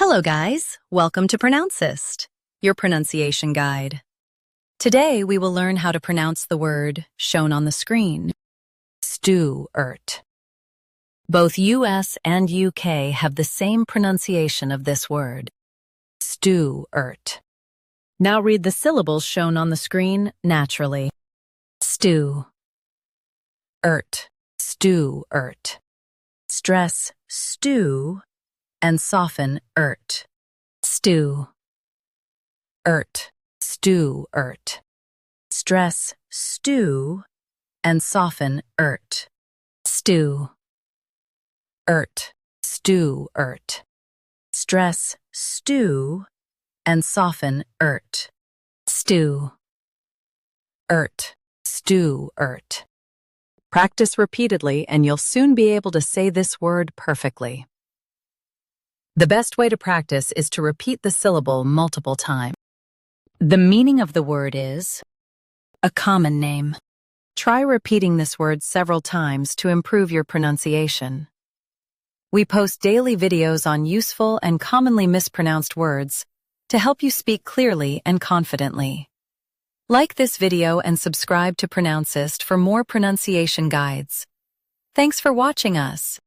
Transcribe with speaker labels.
Speaker 1: Hello guys, welcome to Pronouncist, your pronunciation guide. Today we will learn how to pronounce the word shown on the screen, STUART. Both US and UK have the same pronunciation of this word, STUART. Now read the syllables shown on the screen naturally. Stew, STUART. Stress stew and soften stew, STUART. Stress stew and soften stew, STUART. Stress stew and soften stew, STUART. Practice repeatedly and you'll soon be able to say this word perfectly. The best way to practice is to repeat the syllable multiple times. The meaning of the word is a common name. Try repeating this word several times to improve your pronunciation. We post daily videos on useful and commonly mispronounced words to help you speak clearly and confidently. Like this video and subscribe to Pronouncist for more pronunciation guides. Thanks for watching us.